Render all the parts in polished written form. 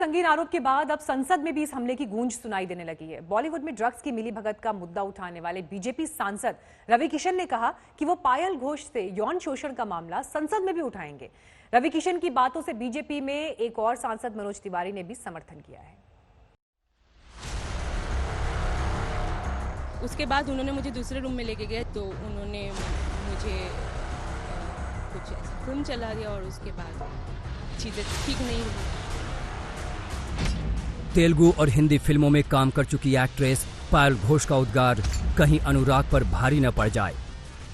संगीन आरोप के बाद अब संसद में भी इस हमले की गूंज सुनाई देने लगी है। बॉलीवुड में ड्रग्स की मिलीभगत का मुद्दा उठाने वाले बीजेपी सांसद रवि किशन ने कहा कि वो पायल घोष से यौन शोषण का मामला संसद में भी उठाएंगे। रवि किशन की बातों से बीजेपी में एक और सांसद मनोज तिवारी ने भी समर्थन किया है। उसके बाद उन्होंने मुझे दूसरे रूम में लेके गए तो उन्होंने मुझे कुछ खून चला दिया और उसके बाद चीज़ें ठीक नहीं हुई। तेलुगु और हिंदी फिल्मों में काम कर चुकी एक्ट्रेस पायल घोष का उद्गार कहीं अनुराग पर भारी न पड़ जाए।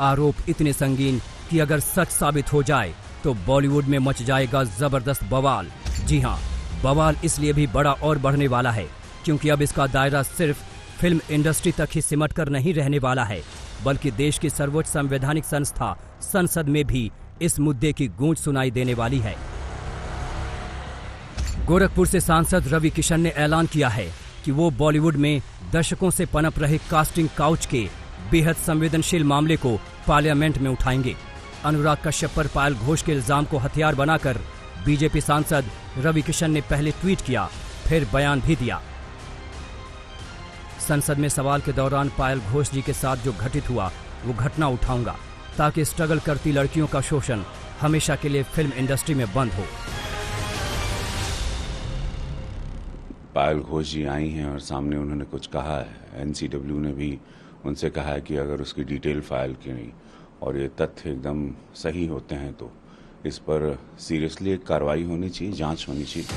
आरोप इतने संगीन कि अगर सच साबित हो जाए तो बॉलीवुड में मच जाएगा जबरदस्त बवाल। जी हां, बवाल इसलिए भी बड़ा और बढ़ने वाला है क्योंकि अब इसका दायरा सिर्फ फिल्म इंडस्ट्री तक ही सिमट कर नहीं रहने वाला है, बल्कि देश की सर्वोच्च संवैधानिक संस्था संसद में भी इस मुद्दे की गूंज सुनाई देने वाली है। गोरखपुर से सांसद रवि किशन ने ऐलान किया है कि वो बॉलीवुड में दशकों से पनप रहे कास्टिंग काउच के बेहद संवेदनशील मामले को पार्लियामेंट में उठाएंगे। अनुराग कश्यप पर पायल घोष के इल्जाम को हथियार बनाकर बीजेपी सांसद रवि किशन ने पहले ट्वीट किया, फिर बयान भी दिया। संसद में सवाल के दौरान पायल घोष जी के साथ जो घटित हुआ वो घटना उठाऊंगा ताकि स्ट्रगल करती लड़कियों का शोषण हमेशा के लिए फिल्म इंडस्ट्री में बंद हो। पायल घोष जी आई हैं और सामने उन्होंने कुछ कहा है। एनसीडब्ल्यू ने भी उनसे कहा है कि अगर उसकी डिटेल फाइल की और ये तथ्य एकदम सही होते हैं तो इस पर सीरियसली एक कार्रवाई होनी चाहिए, जांच होनी चाहिए।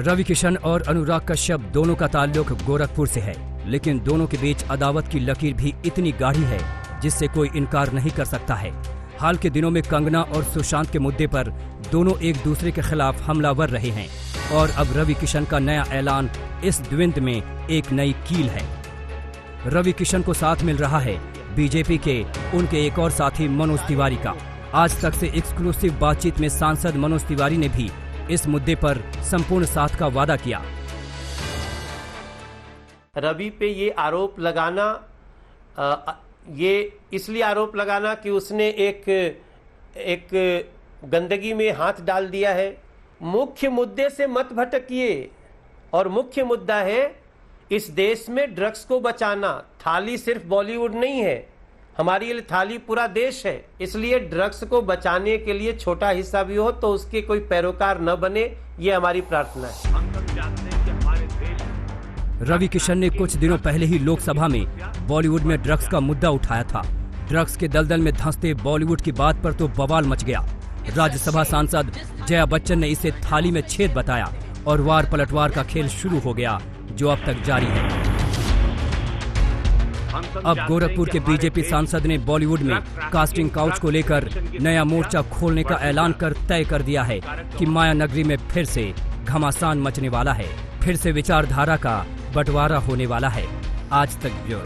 रवि किशन और अनुराग कश्यप दोनों का ताल्लुक गोरखपुर से है, लेकिन दोनों के बीच अदावत की लकीर भी इतनी गाढ़ी है जिससे कोई इनकार नहीं कर सकता है। हाल के दिनों में कंगना और सुशांत के मुद्दे पर दोनों एक दूसरे के खिलाफ हमलावर रहे हैं और अब रवि किशन का नया ऐलान इस द्वंद्व में एक नई कील है। रवि किशन को साथ मिल रहा है बीजेपी के उनके एक और साथी मनोज तिवारी का। आज तक से एक्सक्लूसिव बातचीत में सांसद मनोज तिवारी ने भी इस मुद्दे पर संपूर्ण साथ का वादा किया। रवि पे ये आरोप लगाना, ये इसलिए आरोप लगाना कि उसने एक गंदगी में हाथ डाल दिया है। मुख्य मुद्दे से मत भटकिए और मुख्य मुद्दा है इस देश में ड्रग्स को बचाना। थाली सिर्फ बॉलीवुड नहीं है, हमारी ये थाली पूरा देश है। इसलिए ड्रग्स को बचाने के लिए छोटा हिस्सा भी हो तो उसके कोई पैरोकार न बने, ये हमारी प्रार्थना है। रवि किशन ने कुछ दिनों पहले ही लोकसभा में बॉलीवुड में ड्रग्स का मुद्दा उठाया था। ड्रग्स के दलदल में धंसते बॉलीवुड की बात पर तो बवाल मच गया। राज्यसभा सांसद जया बच्चन ने इसे थाली में छेद बताया और वार पलटवार का खेल शुरू हो गया जो अब तक जारी है। अब गोरखपुर के बीजेपी सांसद ने बॉलीवुड में कास्टिंग काउच को लेकर नया मोर्चा खोलने का ऐलान कर तय कर दिया है कि माया नगरी में फिर से घमासान मचने वाला है, फिर से विचारधारा का बंटवारा होने वाला है। आज तक ब्यूरो।